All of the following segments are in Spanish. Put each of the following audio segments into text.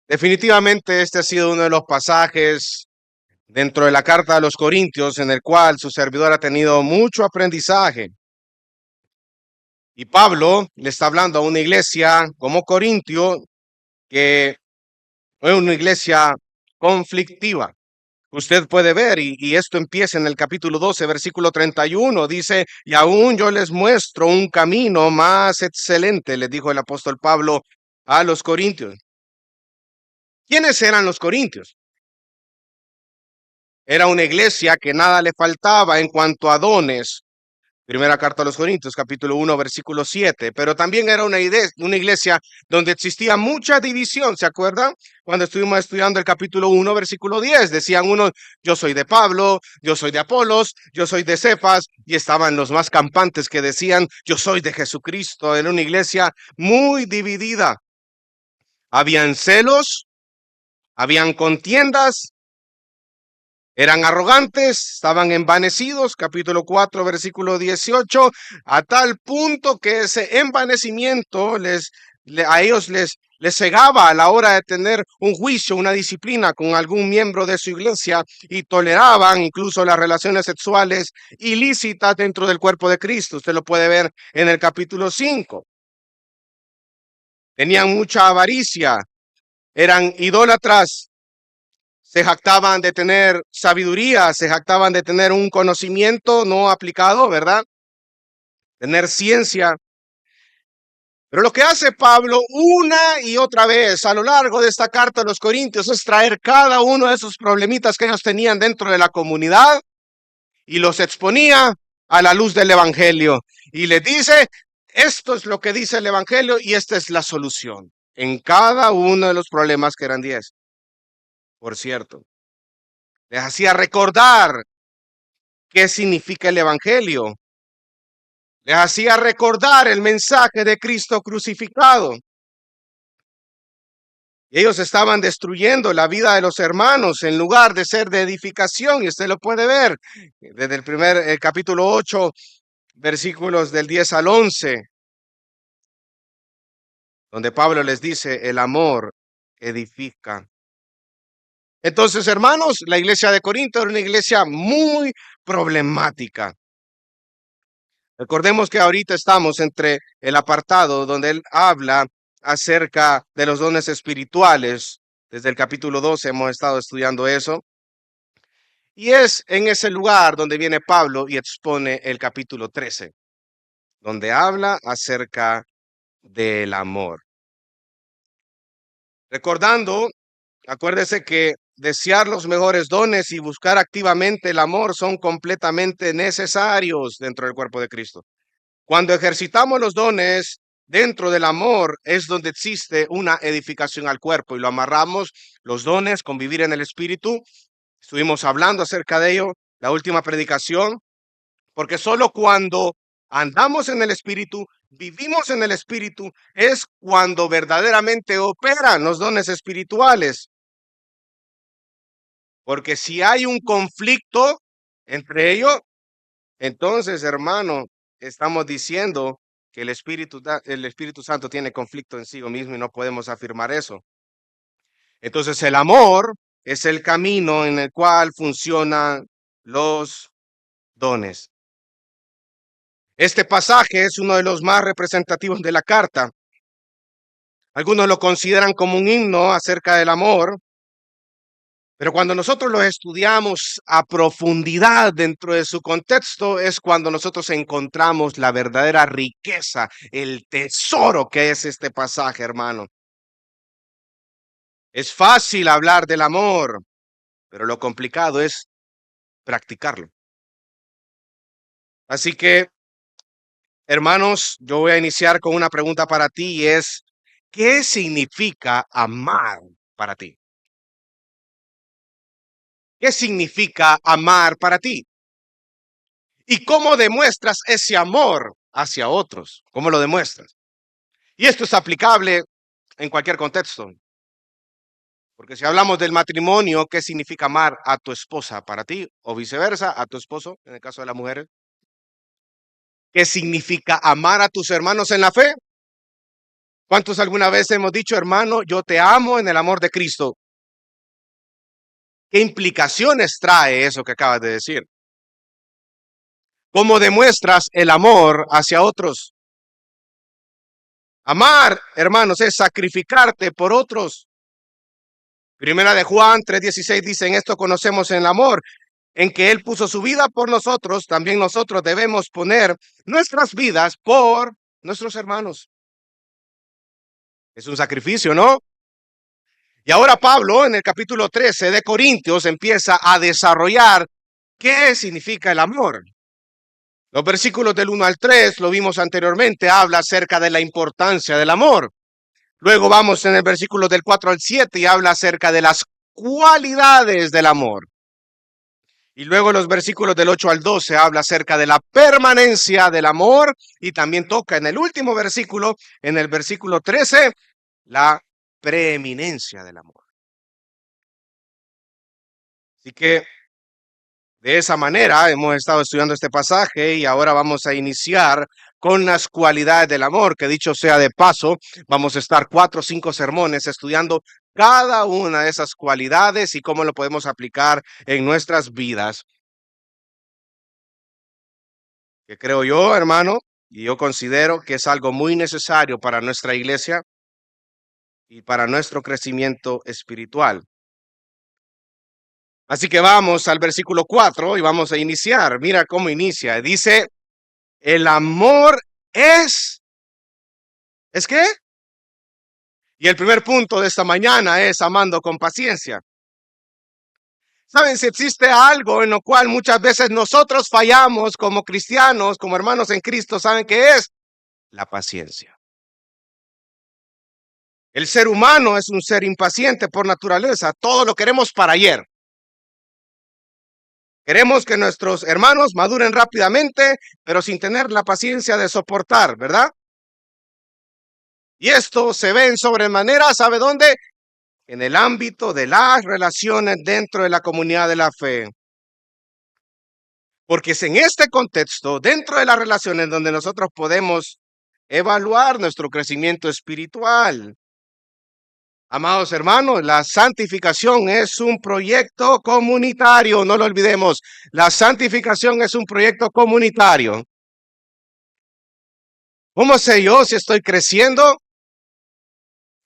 Definitivamente este ha sido uno de los pasajes dentro de la carta a los Corintios en el cual su servidor ha tenido mucho aprendizaje. Y Pablo le está hablando a una iglesia como Corintio, que es una iglesia conflictiva. Usted puede ver, y esto empieza en el capítulo 12, versículo 31, dice, y aún yo les muestro un camino más excelente, les dijo el apóstol Pablo a los Corintios. ¿Quiénes eran los Corintios? Era una iglesia que nada le faltaba en cuanto a dones. Primera carta a los Corintios, capítulo 1, versículo 7. Pero también era una iglesia donde existía mucha división. ¿Se acuerdan? Cuando estuvimos estudiando el capítulo 1, versículo 10, decían unos, yo soy de Pablo, yo soy de Apolos, yo soy de Cefas, y estaban los más campantes que decían, yo soy de Jesucristo. Era una iglesia muy dividida. Habían celos, habían contiendas, eran arrogantes, estaban envanecidos, capítulo 4, versículo 18, a tal punto que ese envanecimiento a ellos les cegaba a la hora de tener un juicio, una disciplina con algún miembro de su iglesia, y toleraban incluso las relaciones sexuales ilícitas dentro del cuerpo de Cristo. Usted lo puede ver en el capítulo 5. Tenían mucha avaricia, eran idólatras, se jactaban de tener sabiduría, se jactaban de tener un conocimiento no aplicado, ¿verdad? Tener ciencia. Pero lo que hace Pablo una y otra vez a lo largo de esta carta a los Corintios es traer cada uno de esos problemitas que ellos tenían dentro de la comunidad y los exponía a la luz del Evangelio. Y les dice, esto es lo que dice el Evangelio y esta es la solución en cada uno de los problemas, que eran 10. Por cierto, les hacía recordar qué significa el Evangelio. Les hacía recordar el mensaje de Cristo crucificado. Y ellos estaban destruyendo la vida de los hermanos en lugar de ser de edificación. Y usted lo puede ver desde el capítulo 8, versículos del 10 al 11, donde Pablo les dice, el amor edifica. Entonces, hermanos, la iglesia de Corinto era una iglesia muy problemática. Recordemos que ahorita estamos entre el apartado donde él habla acerca de los dones espirituales. Desde el capítulo 12 hemos estado estudiando eso. Y es en ese lugar donde viene Pablo y expone el capítulo 13, donde habla acerca del amor. Recordando, acuérdese que desear los mejores dones y buscar activamente el amor son completamente necesarios dentro del cuerpo de Cristo. Cuando ejercitamos los dones dentro del amor es donde existe una edificación al cuerpo, y lo amarramos los dones con vivir en el Espíritu. Estuvimos hablando acerca de ello la última predicación, porque solo cuando andamos en el Espíritu, vivimos en el Espíritu, es cuando verdaderamente operan los dones espirituales. Porque si hay un conflicto entre ellos, entonces, hermano, estamos diciendo que el Espíritu Santo tiene conflicto en sí mismo y no podemos afirmar eso. Entonces, el amor es el camino en el cual funcionan los dones. Este pasaje es uno de los más representativos de la carta. Algunos lo consideran como un himno acerca del amor, pero cuando nosotros lo estudiamos a profundidad dentro de su contexto, es cuando nosotros encontramos la verdadera riqueza, el tesoro que es este pasaje, hermano. Es fácil hablar del amor, pero lo complicado es practicarlo. Así que, hermanos, yo voy a iniciar con una pregunta para ti, y es, ¿qué significa amar para ti? ¿Qué significa amar para ti? ¿Y cómo demuestras ese amor hacia otros? ¿Cómo lo demuestras? Y esto es aplicable en cualquier contexto. Porque si hablamos del matrimonio, ¿qué significa amar a tu esposa para ti? O viceversa, a tu esposo, en el caso de las mujeres. ¿Qué significa amar a tus hermanos en la fe? ¿Cuántos alguna vez hemos dicho, hermano, yo te amo en el amor de Cristo? ¿Qué implicaciones trae eso que acabas de decir? ¿Cómo demuestras el amor hacia otros? Amar, hermanos, es sacrificarte por otros. Primera de Juan 3:16 dice, en esto conocemos el amor, en que Él puso su vida por nosotros, también nosotros debemos poner nuestras vidas por nuestros hermanos. Es un sacrificio, ¿no? Y ahora Pablo, en el capítulo 13 de Corintios, empieza a desarrollar qué significa el amor. Los versículos del 1 al 3, lo vimos anteriormente, habla acerca de la importancia del amor. Luego vamos en el versículo del 4 al 7 y habla acerca de las cualidades del amor. Y luego los versículos del 8 al 12 habla acerca de la permanencia del amor y también toca en el último versículo, en el versículo 13, la preeminencia del amor. Así que de esa manera hemos estado estudiando este pasaje y ahora vamos a iniciar con las cualidades del amor, que dicho sea de paso, vamos a estar 4 o 5 sermones estudiando cada una de esas cualidades y cómo lo podemos aplicar en nuestras vidas. Que creo yo, hermano, y yo considero que es algo muy necesario para nuestra iglesia y para nuestro crecimiento espiritual. Así que vamos al versículo 4 y vamos a iniciar. Mira cómo inicia. Dice, el amor ¿es qué? Y el primer punto de esta mañana es amando con paciencia. ¿Saben si existe algo en lo cual muchas veces nosotros fallamos como cristianos, como hermanos en Cristo? ¿Saben qué es? La paciencia. El ser humano es un ser impaciente por naturaleza. Todo lo queremos para ayer. Queremos que nuestros hermanos maduren rápidamente, pero sin tener la paciencia de soportar, ¿verdad? Y esto se ve en sobremanera, ¿sabe dónde? En el ámbito de las relaciones dentro de la comunidad de la fe. Porque es en este contexto, dentro de las relaciones, donde nosotros podemos evaluar nuestro crecimiento espiritual. Amados hermanos, la santificación es un proyecto comunitario, no lo olvidemos. La santificación es un proyecto comunitario. ¿Cómo sé yo si estoy creciendo?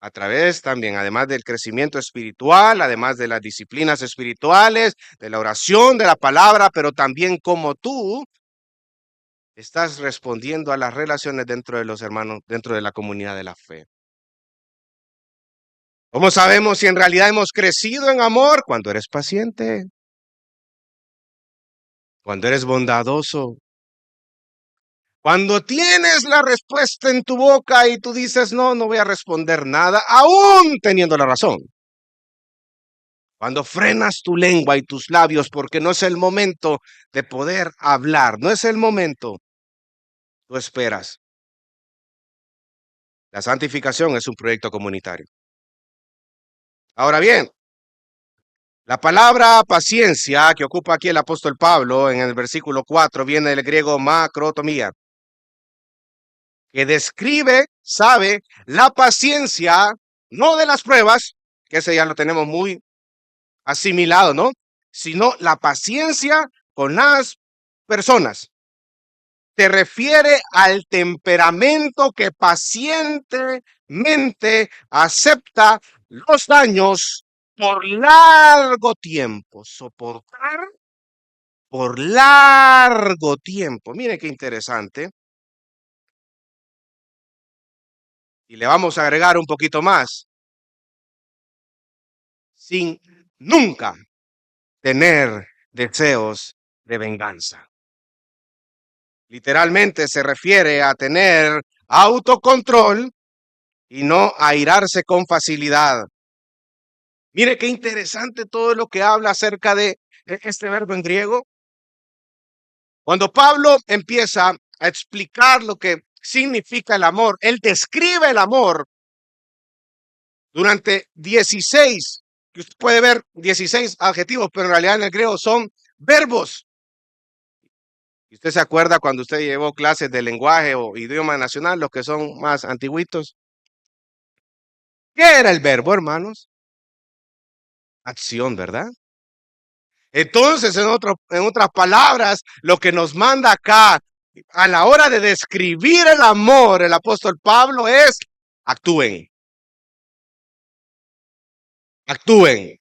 A través también, además del crecimiento espiritual, además de las disciplinas espirituales, de la oración, de la palabra, pero también como tú estás respondiendo a las relaciones dentro de los hermanos, dentro de la comunidad de la fe. ¿Cómo sabemos si en realidad hemos crecido en amor? Cuando eres paciente, cuando eres bondadoso, cuando tienes la respuesta en tu boca y tú dices, no, no voy a responder nada, aún teniendo la razón. Cuando frenas tu lengua y tus labios porque no es el momento de poder hablar, no es el momento, tú esperas. La santificación es un proyecto comunitario. Ahora bien, la palabra paciencia que ocupa aquí el apóstol Pablo en el versículo 4 viene del griego macrotomía, que describe, sabe, la paciencia, no de las pruebas, que ese ya lo tenemos muy asimilado, ¿no? Sino la paciencia con las personas. Se refiere al temperamento que pacientemente acepta los daños por largo tiempo. Soportar por largo tiempo. Mire qué interesante. Y le vamos a agregar un poquito más. Sin nunca tener deseos de venganza. Literalmente se refiere a tener autocontrol y no airarse con facilidad. Mire qué interesante todo lo que habla acerca de este verbo en griego. Cuando Pablo empieza a explicar lo que significa el amor, él describe el amor durante 16, que usted puede ver 16 adjetivos, pero en realidad en el griego son verbos. ¿Y usted se acuerda cuando usted llevó clases de lenguaje o idioma nacional, los que son más antiguitos? ¿Qué era el verbo, hermanos? Acción, ¿verdad? Entonces, en otras palabras, lo que nos manda acá a la hora de describir el amor, el apóstol Pablo es: actúen, actúen.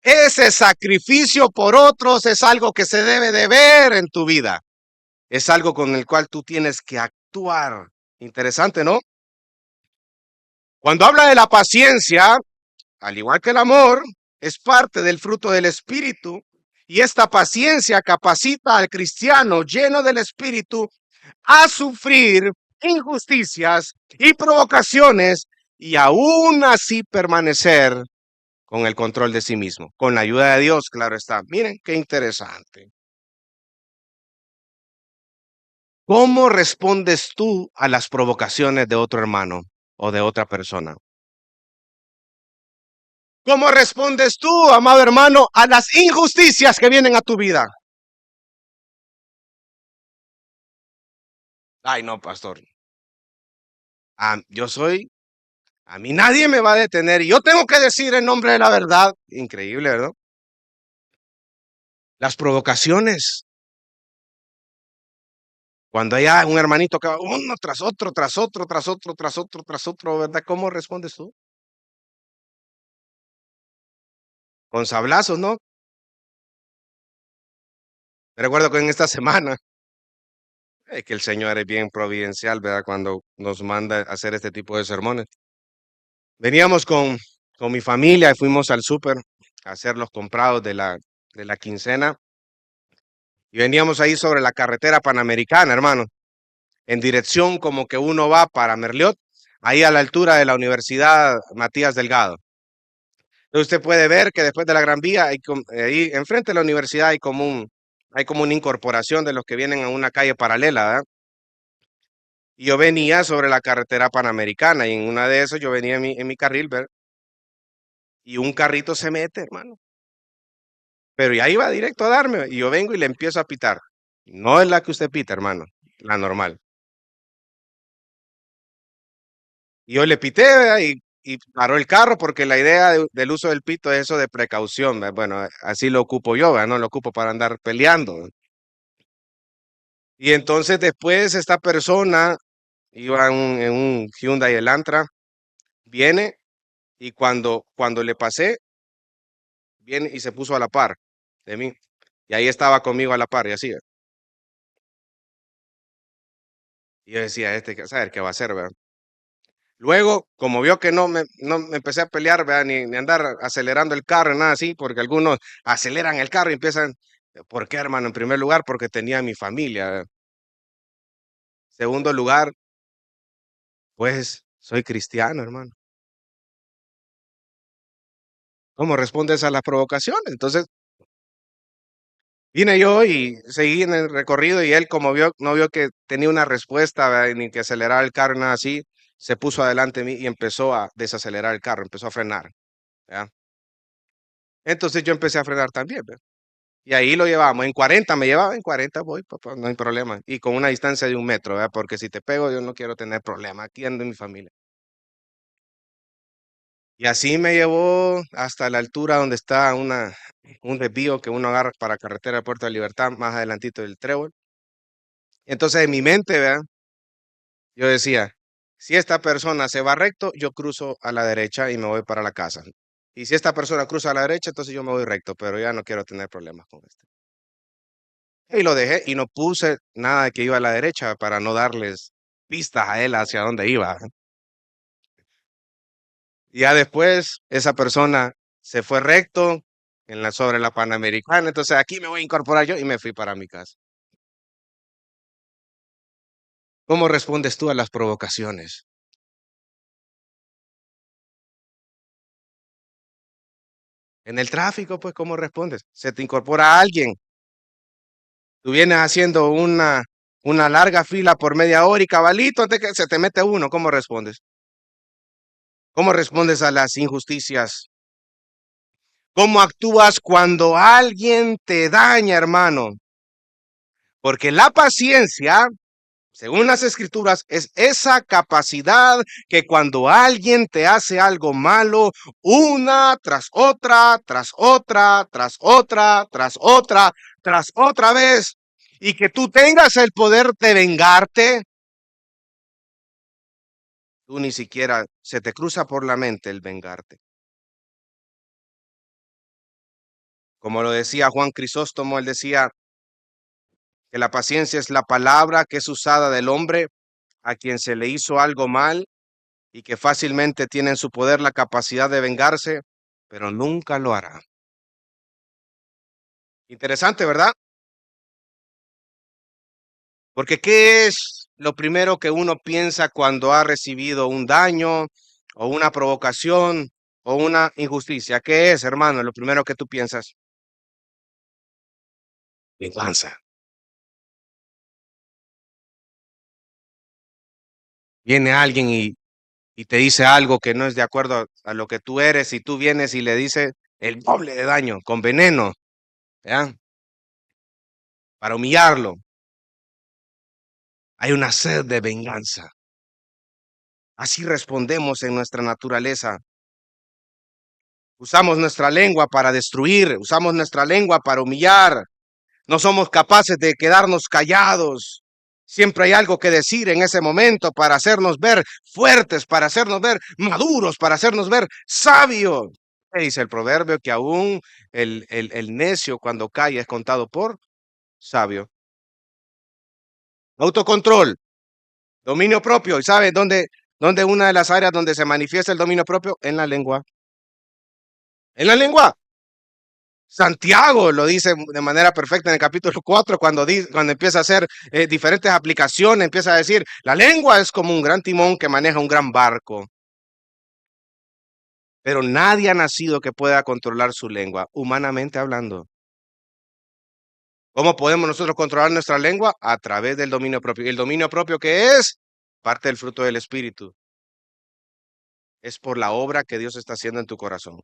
Ese sacrificio por otros es algo que se debe de ver en tu vida. Es algo con el cual tú tienes que actuar. Interesante, ¿no? Cuando habla de la paciencia, al igual que el amor, es parte del fruto del Espíritu. Y esta paciencia capacita al cristiano lleno del Espíritu a sufrir injusticias y provocaciones y aún así permanecer con el control de sí mismo. Con la ayuda de Dios, claro está. Miren qué interesante. ¿Cómo respondes tú a las provocaciones de otro hermano o de otra persona? ¿Cómo respondes tú, amado hermano, a las injusticias que vienen a tu vida? Ay, no, pastor. Yo soy, a mí nadie me va a detener y yo tengo que decir en nombre de la verdad. Increíble, ¿verdad? Las provocaciones. Cuando hay un hermanito que va uno tras otro, tras otro, tras otro, tras otro, tras otro, ¿verdad? ¿Cómo respondes tú? Con sablazos, ¿no? Me recuerdo que en esta semana, que el Señor es bien providencial, ¿verdad? Cuando nos manda a hacer este tipo de sermones. Veníamos con mi familia y fuimos al súper a hacer los comprados de la quincena y veníamos ahí sobre la carretera panamericana, hermano, en dirección como que uno va para Merliot, ahí a la altura de la Universidad Matías Delgado. Entonces usted puede ver que después de la Gran Vía, ahí enfrente de la universidad hay como una incorporación de los que vienen a una calle paralela, ¿verdad? Y yo venía sobre la carretera panamericana y en una de esas yo venía en mi carril, ¿verdad? Y un carrito se mete, hermano. Pero ya iba directo a darme y yo vengo y le empiezo a pitar. No es la que usted pita, hermano, la normal. Y yo le pité, ¿verdad? Y paró el carro porque la idea del uso del pito es eso de precaución, ¿verdad? Bueno, así lo ocupo yo, ¿verdad? No lo ocupo para andar peleando. Y entonces después esta persona iba en un Hyundai Elantra, viene y cuando le pasé, viene y se puso a la par de mí. Y ahí estaba conmigo a la par y así. Y yo decía, saber qué va a hacer, ¿verdad? Luego, como vio que no me empecé a pelear, ¿verdad? Ni andar acelerando el carro, nada así, porque algunos aceleran el carro y empiezan, ¿por qué, hermano? En primer lugar, porque tenía mi familia, ¿verdad? Segundo lugar, pues soy cristiano, hermano. ¿Cómo respondes a las provocaciones? Entonces, vine yo y seguí en el recorrido y él, como vio, no vio que tenía una respuesta, ¿verdad? Ni que acelerara el carro, nada así, se puso adelante de mí y empezó a desacelerar el carro, empezó a frenar, ¿verdad? Entonces yo empecé a frenar también, ¿verdad? Y ahí lo llevábamos. En 40 me llevaba, en 40 voy, papá, no hay problema. Y con una distancia de 1 metro, ¿verdad? Porque si te pego, yo no quiero tener problema. Aquí ando en mi familia. Y así me llevó hasta la altura donde está un desvío que uno agarra para carretera de Puerto de Libertad, más adelantito del Trébol. Entonces, en mi mente, ¿verdad? Yo decía, si esta persona se va recto, yo cruzo a la derecha y me voy para la casa. Y si esta persona cruza a la derecha, entonces yo me voy recto, pero ya no quiero tener problemas con este. Y lo dejé y no puse nada de que iba a la derecha para no darles pistas a él hacia dónde iba. Y ya después esa persona se fue recto sobre la Panamericana, entonces aquí me voy a incorporar yo y me fui para mi casa. ¿Cómo respondes tú a las provocaciones? En el tráfico, pues, ¿cómo respondes? Se te incorpora alguien, tú vienes haciendo una larga fila por media hora y cabalito, antes que se te mete uno, ¿cómo respondes? ¿Cómo respondes a las injusticias? ¿Cómo actúas cuando alguien te daña, hermano? Porque la paciencia según las Escrituras, es esa capacidad que cuando alguien te hace algo malo, una tras otra, tras otra, tras otra, tras otra, tras otra vez, y que tú tengas el poder de vengarte, tú ni siquiera se te cruza por la mente el vengarte. Como lo decía Juan Crisóstomo, él decía que la paciencia es la palabra que es usada del hombre a quien se le hizo algo mal y que fácilmente tiene en su poder la capacidad de vengarse, pero nunca lo hará. Interesante, ¿verdad? Porque ¿qué es lo primero que uno piensa cuando ha recibido un daño o una provocación o una injusticia? ¿Qué es, hermano? Lo primero que tú piensas. Venganza. Viene alguien y te dice algo que no es de acuerdo a lo que tú eres y tú vienes y le dices el doble de daño con veneno, ¿ya? Para humillarlo. Hay una sed de venganza. Así respondemos en nuestra naturaleza. Usamos nuestra lengua para destruir, usamos nuestra lengua para humillar. No somos capaces de quedarnos callados. Siempre hay algo que decir en ese momento para hacernos ver fuertes, para hacernos ver maduros, para hacernos ver sabios. Dice el proverbio que aún el necio cuando calla es contado por sabio. Autocontrol, dominio propio. ¿Y sabe dónde una de las áreas donde se manifiesta el dominio propio? En la lengua. En la lengua. Santiago lo dice de manera perfecta en el capítulo 4 cuando empieza a hacer diferentes aplicaciones, empieza a decir, la lengua es como un gran timón que maneja un gran barco, pero nadie ha nacido que pueda controlar su lengua, humanamente hablando. ¿Cómo podemos nosotros controlar nuestra lengua? A través del dominio propio. ¿Y el dominio propio qué es? Parte del fruto del Espíritu. Es por la obra que Dios está haciendo en tu corazón.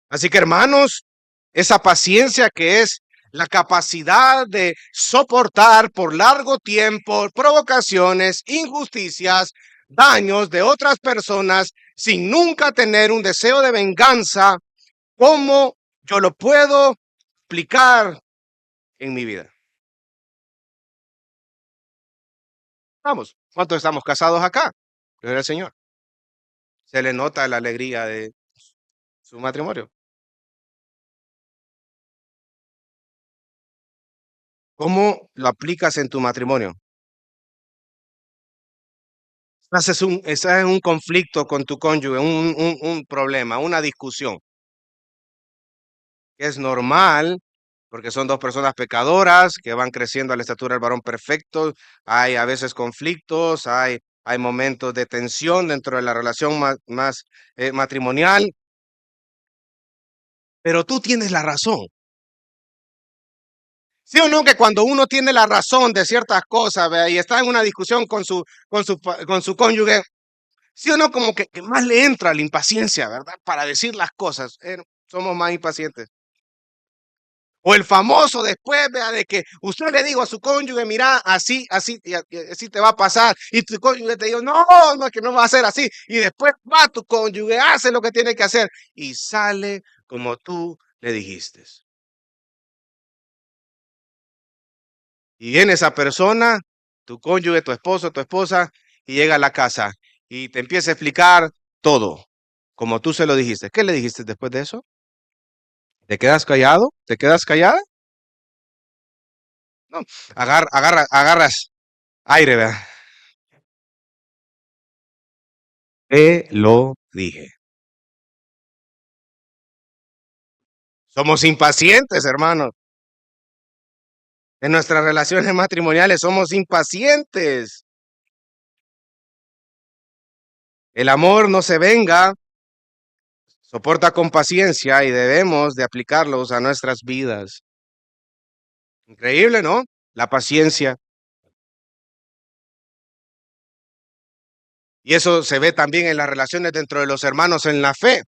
Así que hermanos, esa paciencia que es la capacidad de soportar por largo tiempo provocaciones, injusticias, daños de otras personas sin nunca tener un deseo de venganza, ¿cómo yo lo puedo aplicar en mi vida? Vamos, ¿cuántos estamos casados acá? Gloria al Señor. Se le nota la alegría de su matrimonio. ¿Cómo lo aplicas en tu matrimonio? Estás en un conflicto con tu cónyuge, un problema, una discusión, que es normal, porque son dos personas pecadoras que van creciendo a la estatura del varón perfecto. Hay a veces conflictos, hay momentos de tensión dentro de la relación más matrimonial, pero tú tienes la razón. ¿Sí o no que cuando uno tiene la razón de ciertas cosas, vea, y está en una discusión con su cónyuge, sí o no, como que más le entra la impaciencia, ¿verdad? Para decir las cosas. Somos más impacientes. O el famoso después, vea, de que usted le dijo a su cónyuge, mira, así, así, y así te va a pasar. Y tu cónyuge te dijo, no, no, es que no va a ser así. Y después va tu cónyuge, hace lo que tiene que hacer. Y sale como tú le dijiste. Y viene esa persona, tu cónyuge, tu esposo, tu esposa, y llega a la casa y te empieza a explicar todo, como tú se lo dijiste. ¿Qué le dijiste después de eso? ¿Te quedas callado? ¿Te quedas callada? No, agarras aire, ¿verdad? Te lo dije. Somos impacientes, hermanos. En nuestras relaciones matrimoniales somos impacientes. El amor no se venga, soporta con paciencia y debemos de aplicarlos a nuestras vidas. Increíble, ¿no? La paciencia. Y eso se ve también en las relaciones dentro de los hermanos en la fe.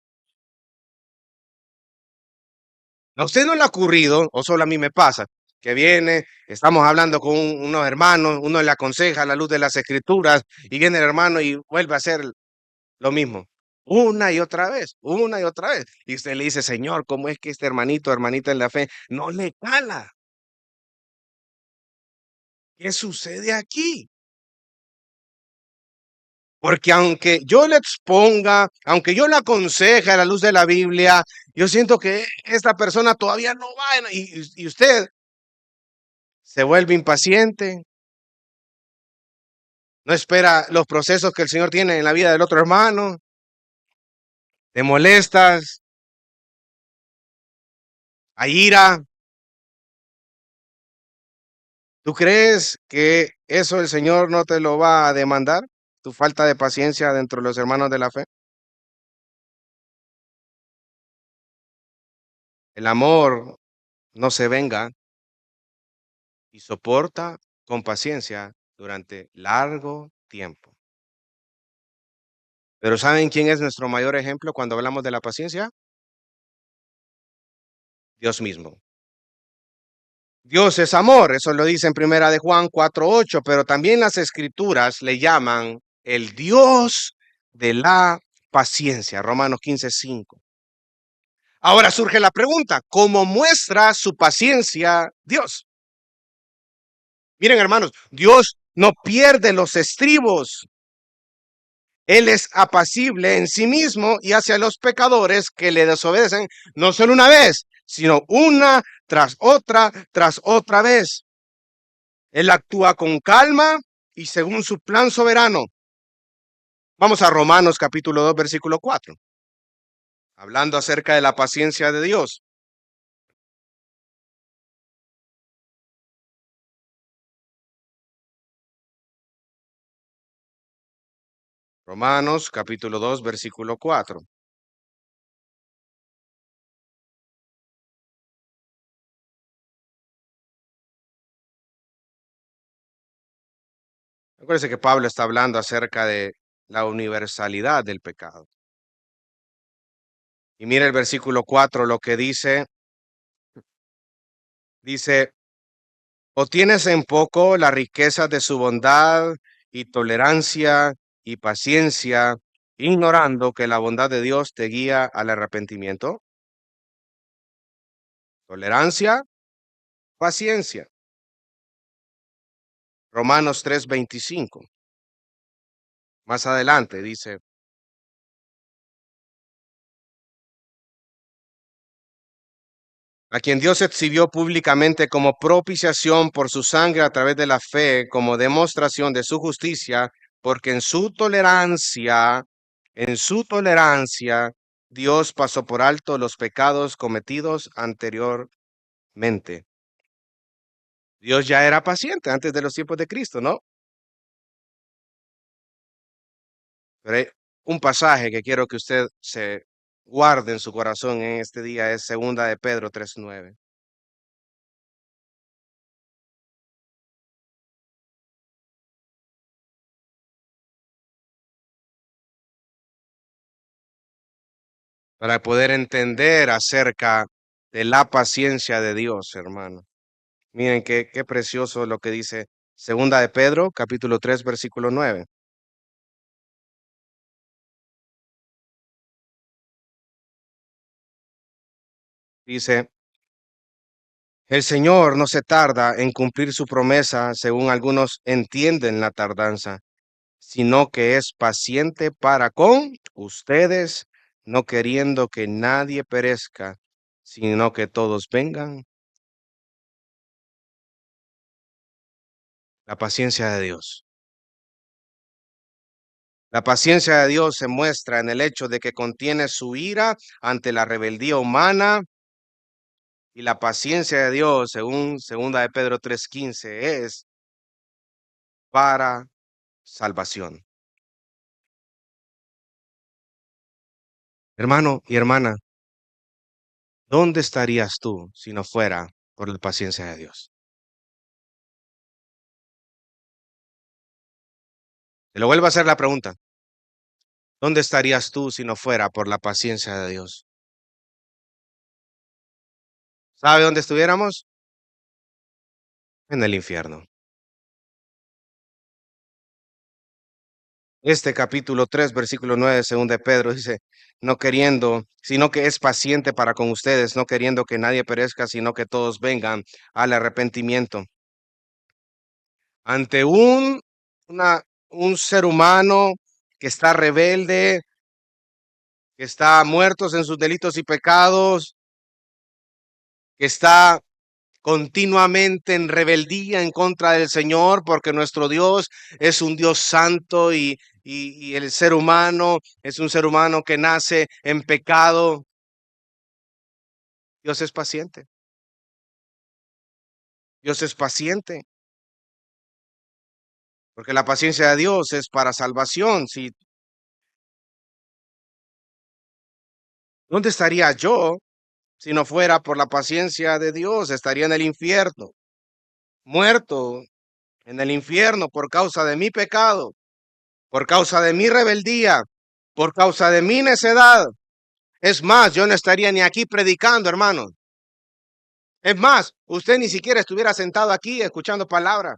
¿A usted no le ha ocurrido, o solo a mí me pasa, que viene, estamos hablando con unos hermanos, uno le aconseja a la luz de las escrituras y viene el hermano y vuelve a hacer lo mismo. Una y otra vez, una y otra vez. Y usted le dice, Señor, ¿cómo es que este hermanito, hermanita en la fe, no le cala? ¿Qué sucede aquí? Porque aunque yo le exponga, aunque yo le aconseje a la luz de la Biblia, yo siento que esta persona todavía no va y usted se vuelve impaciente, no espera los procesos que el Señor tiene en la vida del otro hermano, te molestas, hay ira. ¿Tú crees que eso el Señor no te lo va a demandar? ¿Tu falta de paciencia dentro de los hermanos de la fe? El amor no se venga y soporta con paciencia durante largo tiempo. Pero ¿saben quién es nuestro mayor ejemplo cuando hablamos de la paciencia? Dios mismo. Dios es amor, eso lo dice en Primera de Juan 4:8, pero también las escrituras le llaman el Dios de la paciencia, Romanos 15:5. Ahora surge la pregunta, ¿cómo muestra su paciencia Dios? Miren, hermanos, Dios no pierde los estribos. Él es apacible en sí mismo y hacia los pecadores que le desobedecen no solo una vez, sino una tras otra vez. Él actúa con calma y según su plan soberano. Vamos a Romanos capítulo 2, versículo 4, hablando acerca de la paciencia de Dios. Romanos capítulo 2, versículo 4. Acuérdense que Pablo está hablando acerca de la universalidad del pecado. Y mira el versículo 4, lo que dice, o tienes en poco la riqueza de su bondad y tolerancia y paciencia, ignorando que la bondad de Dios te guía al arrepentimiento. Tolerancia, paciencia. Romanos 3:25. Más adelante dice, a quien Dios exhibió públicamente como propiciación por su sangre a través de la fe, como demostración de su justicia, porque en su tolerancia, Dios pasó por alto los pecados cometidos anteriormente. Dios ya era paciente antes de los tiempos de Cristo, ¿no? Pero hay un pasaje que quiero que usted se guarde en su corazón en este día, es segunda de Pedro 3:9. Para poder entender acerca de la paciencia de Dios, hermano. Miren qué precioso lo que dice Segunda de Pedro, capítulo 3, versículo 9. Dice, el Señor no se tarda en cumplir su promesa, según algunos entienden la tardanza, sino que es paciente para con ustedes, no queriendo que nadie perezca, sino que todos vengan. La paciencia de Dios. La paciencia de Dios se muestra en el hecho de que contiene su ira ante la rebeldía humana y la paciencia de Dios, según segunda de Pedro 3:15, es para salvación. Hermano y hermana, ¿dónde estarías tú si no fuera por la paciencia de Dios? Te lo vuelvo a hacer la pregunta. ¿Dónde estarías tú si no fuera por la paciencia de Dios? ¿Sabe dónde estuviéramos? en el infierno. Este capítulo 3, versículo 9, según de Pedro, dice, no queriendo, sino que es paciente para con ustedes, no queriendo que nadie perezca, sino que todos vengan al arrepentimiento. Ante una, un ser humano que está rebelde, que está muertos en sus delitos y pecados, que está continuamente en rebeldía en contra del Señor, porque nuestro Dios es un Dios santo y el ser humano es un ser humano que nace en pecado. Dios es paciente. Dios es paciente, porque la paciencia de Dios es para salvación. Si, ¿dónde estaría yo si no fuera por la paciencia de Dios? Estaría en el infierno, muerto en el infierno por causa de mi pecado, por causa de mi rebeldía, por causa de mi necedad. Es más, yo no estaría ni aquí predicando, hermano. Es más, usted ni siquiera estuviera sentado aquí escuchando palabra.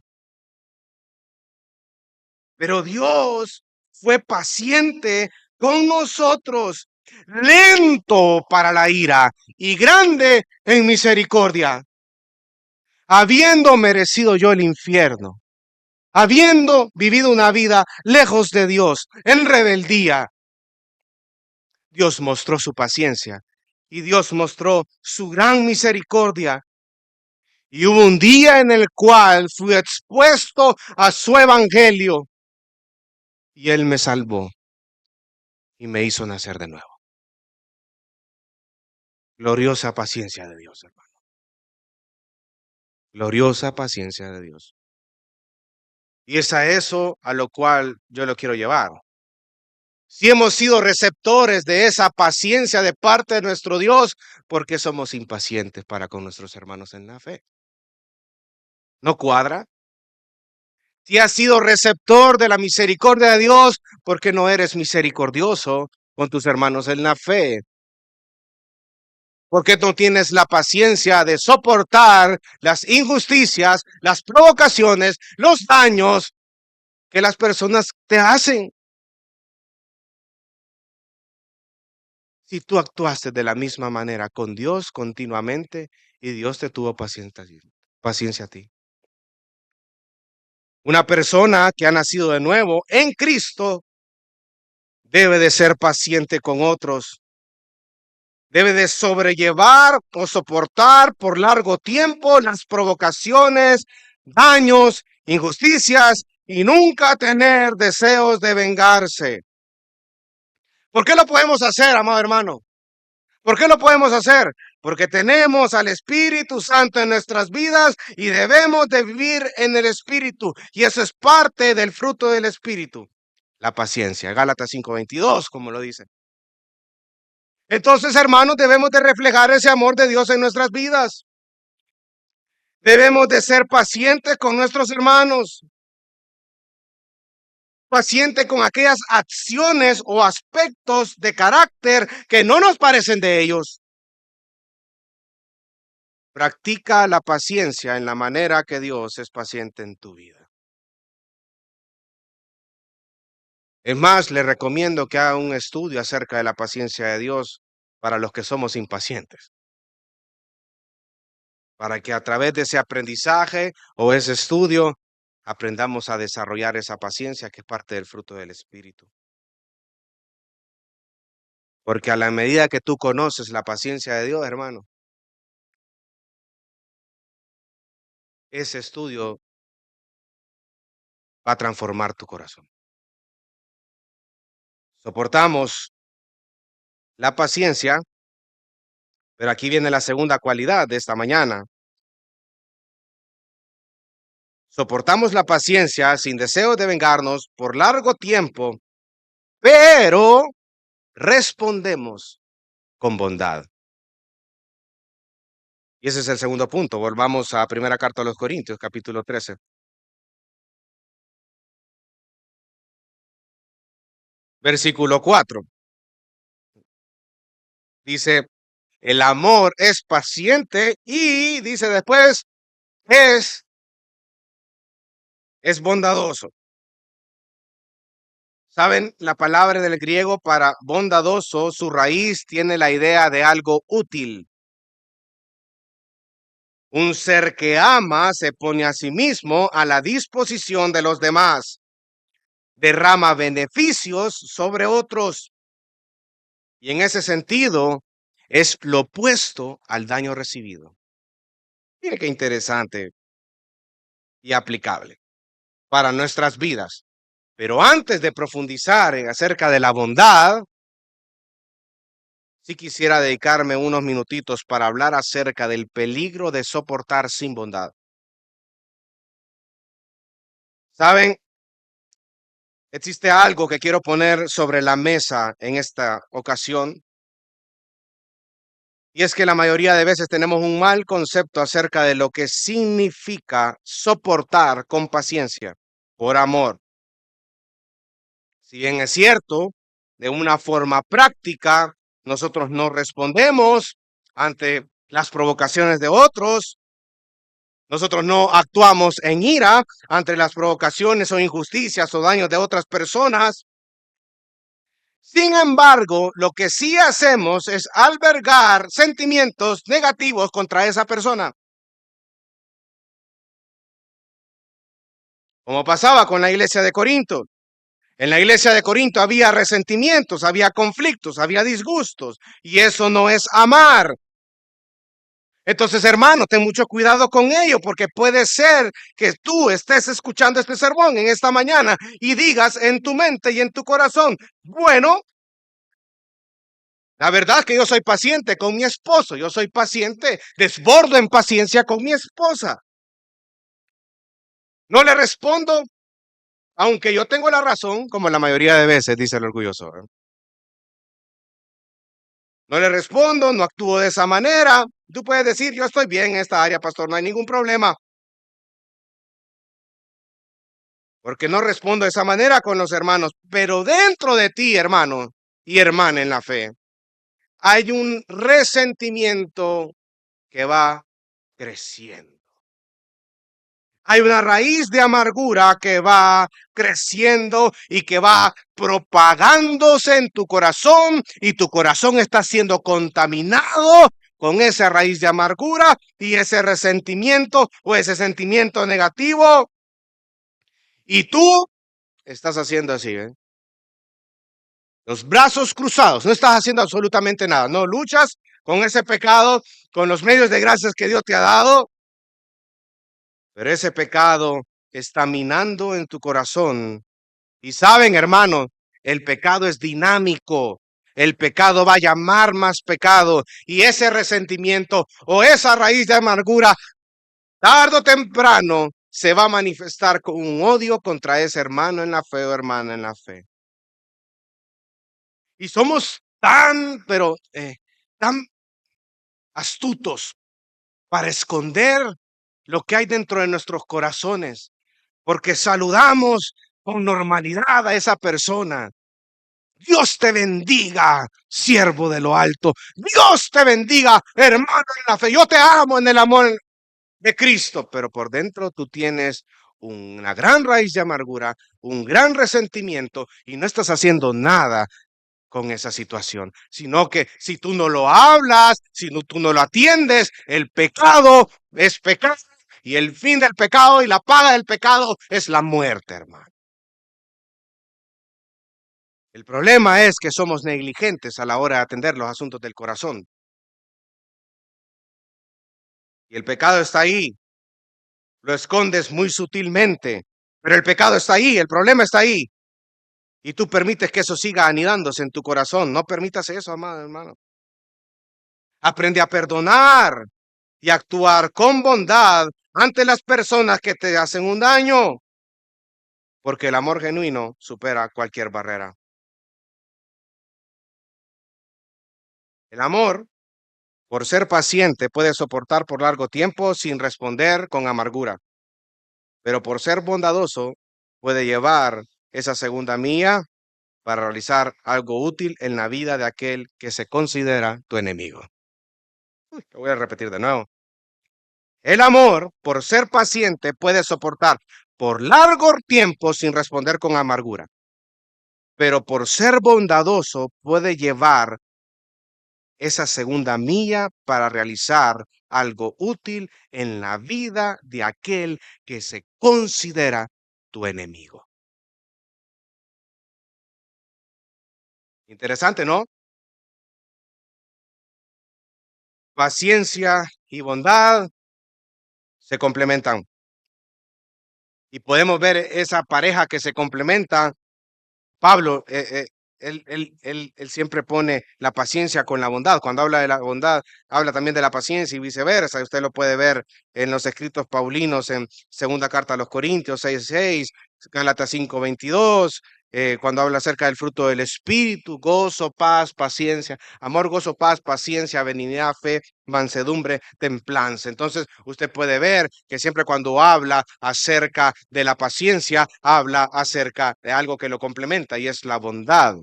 Pero Dios fue paciente con nosotros, lento para la ira y grande en misericordia, habiendo merecido yo el infierno, habiendo vivido una vida lejos de Dios, en rebeldía. Dios mostró su paciencia y Dios mostró su gran misericordia. Y hubo un día en el cual fui expuesto a su evangelio y Él me salvó y me hizo nacer de nuevo. Gloriosa paciencia de Dios, hermano. Gloriosa paciencia de Dios. Y es a eso a lo cual yo lo quiero llevar. Si hemos sido receptores de esa paciencia de parte de nuestro Dios, ¿por qué somos impacientes para con nuestros hermanos en la fe? ¿No cuadra? Si has sido receptor de la misericordia de Dios, ¿por qué no eres misericordioso con tus hermanos en la fe? ¿Por qué no tienes la paciencia de soportar las injusticias, las provocaciones, los daños que las personas te hacen? Si tú actuaste de la misma manera con Dios continuamente y Dios te tuvo paciencia a ti. Una persona que ha nacido de nuevo en Cristo debe de ser paciente con otros, debe de sobrellevar o soportar por largo tiempo las provocaciones, daños, injusticias y nunca tener deseos de vengarse. ¿Por qué lo podemos hacer, amado hermano? ¿Por qué lo podemos hacer? Porque tenemos al Espíritu Santo en nuestras vidas y debemos de vivir en el Espíritu. Y eso es parte del fruto del Espíritu. La paciencia. Gálatas 5:22, como lo dice. Entonces, hermanos, debemos de reflejar ese amor de Dios en nuestras vidas. Debemos de ser pacientes con nuestros hermanos. Paciente con aquellas acciones o aspectos de carácter que no nos parecen de ellos. Practica la paciencia en la manera que Dios es paciente en tu vida. Es más, le recomiendo que haga un estudio acerca de la paciencia de Dios para los que somos impacientes, para que a través de ese aprendizaje o ese estudio aprendamos a desarrollar esa paciencia que es parte del fruto del Espíritu. Porque a la medida que tú conoces la paciencia de Dios, hermano, ese estudio va a transformar tu corazón. Soportamos la paciencia, pero aquí viene la segunda cualidad de esta mañana. Soportamos la paciencia sin deseo de vengarnos por largo tiempo, pero respondemos con bondad. Y ese es el segundo punto. Volvamos a primera carta a los Corintios, capítulo 13. Versículo 4. Dice, el amor es paciente y dice después, es es bondadoso. ¿Saben? La palabra del griego para bondadoso, su raíz tiene la idea de algo útil. Un ser que ama se pone a sí mismo a la disposición de los demás, derrama beneficios sobre otros y en ese sentido es lo opuesto al daño recibido. Mire qué interesante y aplicable para nuestras vidas. Pero antes de profundizar en acerca de la bondad, sí quisiera dedicarme unos minutitos para hablar acerca del peligro de soportar sin bondad. ¿Saben? Existe algo que quiero poner sobre la mesa en esta ocasión, y es que la mayoría de veces tenemos un mal concepto acerca de lo que significa soportar con paciencia, por amor. Si bien es cierto, de una forma práctica, nosotros no respondemos ante las provocaciones de otros, nosotros no actuamos en ira ante las provocaciones o injusticias o daños de otras personas. Sin embargo, lo que sí hacemos es albergar sentimientos negativos contra esa persona, como pasaba con la iglesia de Corinto. En la iglesia de Corinto había resentimientos, había conflictos, había disgustos, y eso no es amar. Entonces, hermano, ten mucho cuidado con ello, porque puede ser que tú estés escuchando este sermón en esta mañana y digas en tu mente y en tu corazón, bueno, la verdad es que yo soy paciente con mi esposo, yo soy paciente, desbordo en paciencia con mi esposa. No le respondo, aunque yo tengo la razón, como la mayoría de veces, dice el orgulloso. No le respondo, no actúo de esa manera. Tú puedes decir, yo estoy bien en esta área, pastor, no hay ningún problema. Porque no respondo de esa manera con los hermanos. Pero dentro de ti, hermano y hermana en la fe, hay un resentimiento que va creciendo. Hay una raíz de amargura que va creciendo y que va propagándose en tu corazón y tu corazón está siendo contaminado con esa raíz de amargura y ese resentimiento o ese sentimiento negativo. Y tú estás haciendo así, ¿eh? Los brazos cruzados, no estás haciendo absolutamente nada, no luchas con ese pecado, con los medios de gracias que Dios te ha dado, pero ese pecado está minando en tu corazón. Y saben, hermanos, el pecado es dinámico. El pecado va a llamar más pecado y ese resentimiento o esa raíz de amargura, tarde o temprano, se va a manifestar con un odio contra ese hermano en la fe o hermana en la fe. Y somos tan, pero tan astutos para esconder lo que hay dentro de nuestros corazones, porque saludamos con normalidad a esa persona. Dios te bendiga, siervo de lo alto. Dios te bendiga, hermano en la fe. Yo te amo en el amor de Cristo, pero por dentro tú tienes una gran raíz de amargura, un gran resentimiento y no estás haciendo nada con esa situación, sino que si tú no lo hablas, si no, tú no lo atiendes, el pecado es pecado y el fin del pecado y la paga del pecado es la muerte, hermano. El problema es que somos negligentes a la hora de atender los asuntos del corazón. Y el pecado está ahí, lo escondes muy sutilmente, pero el pecado está ahí, el problema está ahí. Y tú permites que eso siga anidándose en tu corazón. No permitas eso, amado hermano. Aprende a perdonar y actuar con bondad ante las personas que te hacen un daño, porque el amor genuino supera cualquier barrera. El amor, por ser paciente, puede soportar por largo tiempo sin responder con amargura, pero por ser bondadoso, puede llevar esa segunda milla para realizar algo útil en la vida de aquel que se considera tu enemigo. Lo voy a repetir de nuevo. El amor, por ser paciente, puede soportar por largo tiempo sin responder con amargura, pero por ser bondadoso puede llevar esa segunda milla para realizar algo útil en la vida de aquel que se considera tu enemigo. Interesante, ¿no? Paciencia y bondad se complementan. Y podemos ver esa pareja que se complementa. Pablo, él siempre pone la paciencia con la bondad. Cuando habla de la bondad, habla también de la paciencia y viceversa. Usted lo puede ver en los escritos paulinos en segunda carta a los Corintios 6:6, Gálatas 5:22, cuando habla acerca del fruto del Espíritu, gozo, paz, paciencia, amor, gozo, paz, paciencia, benignidad, fe, mansedumbre, templanza. Entonces, usted puede ver que siempre cuando habla acerca de la paciencia, habla acerca de algo que lo complementa y es la bondad.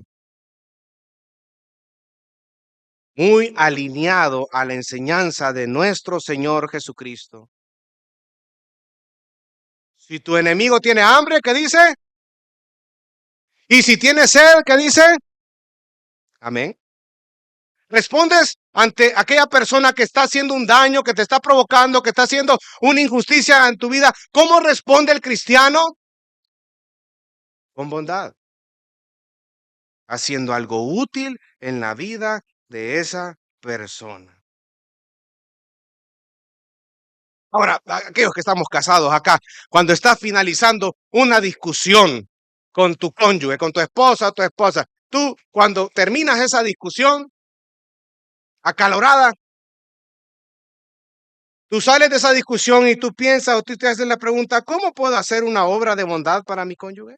Muy alineado a la enseñanza de nuestro Señor Jesucristo. Si tu enemigo tiene hambre, ¿qué dice? Y si tiene sed, ¿qué dice? Amén. Respondes ante aquella persona que está haciendo un daño, que te está provocando, que está haciendo una injusticia en tu vida. ¿Cómo responde el cristiano? Con bondad, haciendo algo útil en la vida de esa persona. Ahora, aquellos que estamos casados acá, cuando estás finalizando una discusión con tu cónyuge, con tu esposa o tu esposa, tú cuando terminas esa discusión acalorada, tú sales de esa discusión y tú piensas o tú te haces la pregunta, ¿cómo puedo hacer una obra de bondad para mi cónyuge?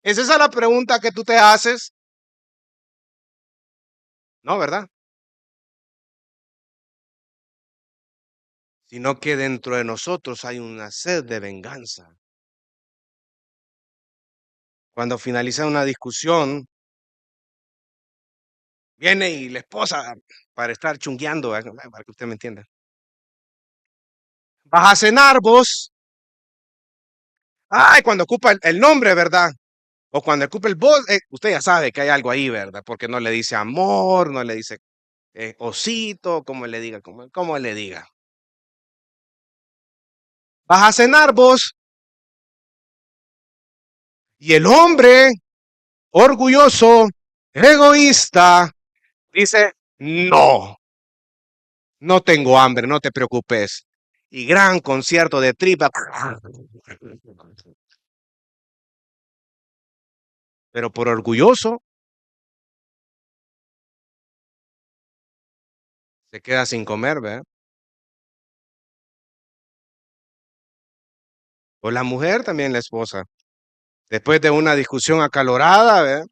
¿Es esa la pregunta que tú te haces? No, ¿verdad? Sino que dentro de nosotros hay una sed de venganza. Cuando finaliza una discusión, viene y la esposa, para estar chungueando, para que usted me entienda. Vas a cenar vos. Ay, cuando ocupa el nombre, ¿verdad? O cuando ocupa el vos, usted ya sabe que hay algo ahí, ¿verdad? Porque no le dice amor, no le dice osito, como le diga, como le diga. Vas a cenar vos. Y el hombre orgulloso, egoísta, dice, no, no tengo hambre, no te preocupes. Y gran concierto de tripa. Pero por orgulloso se queda sin comer, ¿verdad? O la mujer también, la esposa. Después de una discusión acalorada, ¿verdad?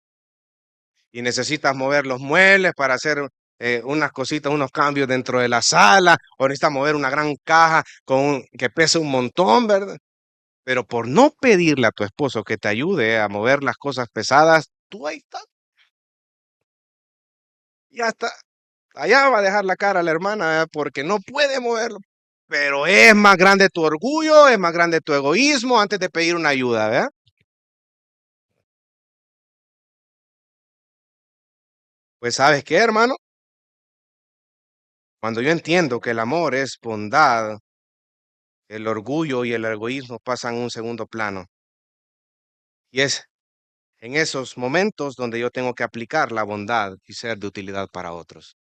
Y necesitas mover los muebles para hacer unas cositas, unos cambios dentro de la sala, o necesitas mover una gran caja que pese un montón, ¿verdad? Pero por no pedirle a tu esposo que te ayude a mover las cosas pesadas, tú ahí estás, ya está, allá va a dejar la cara a la hermana, porque no puede moverlo. Pero es más grande tu orgullo, es más grande tu egoísmo antes de pedir una ayuda, ¿verdad? Pues ¿sabes qué, hermano? Cuando yo entiendo que el amor es bondad, el orgullo y el egoísmo pasan a un segundo plano. Y es en esos momentos donde yo tengo que aplicar la bondad y ser de utilidad para otros.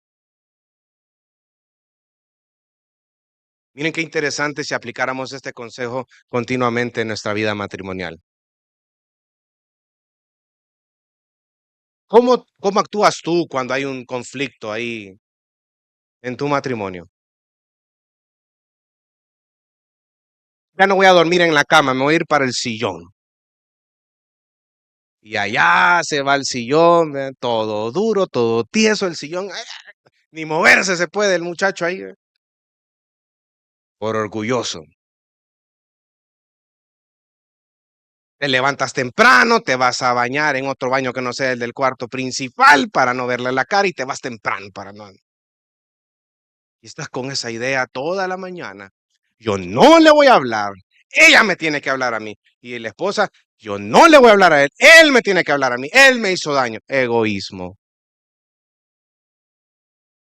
Miren qué interesante si aplicáramos este consejo continuamente en nuestra vida matrimonial. ¿Cómo actúas tú cuando hay un conflicto ahí en tu matrimonio? Ya no voy a dormir en la cama, me voy a ir para el sillón. Y allá se va el sillón, todo duro, todo tieso el sillón. Ni moverse se puede el muchacho ahí, por orgulloso. Te levantas temprano, te vas a bañar en otro baño que no sea el del cuarto principal para no verle la cara y te vas temprano para no. Y estás con esa idea toda la mañana. Yo no le voy a hablar. ella me tiene que hablar a mí. Y la esposa, yo no le voy a hablar a él me tiene que hablar a mí, él me hizo daño. Egoísmo,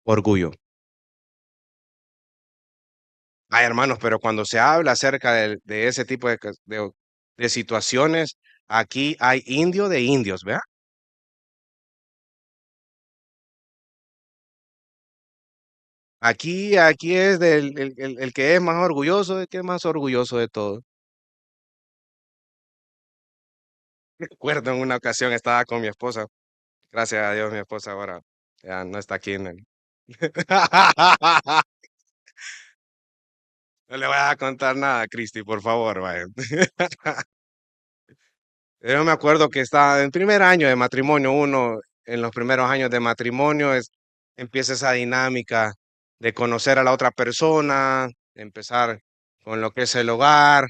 orgullo. Ay, hermanos, pero cuando se habla acerca de ese tipo de situaciones, aquí hay indio de indios, ¿verdad? Aquí es el que es más orgulloso, el que es más orgulloso de todo. Recuerdo en una ocasión estaba con mi esposa, gracias a Dios mi esposa ahora ya no está aquí en el... No le voy a contar nada, Cristi, por favor, vaya. Yo me acuerdo que estaba en primer año de matrimonio, uno en los primeros años de matrimonio empieza esa dinámica de conocer a la otra persona, de empezar con lo que es el hogar.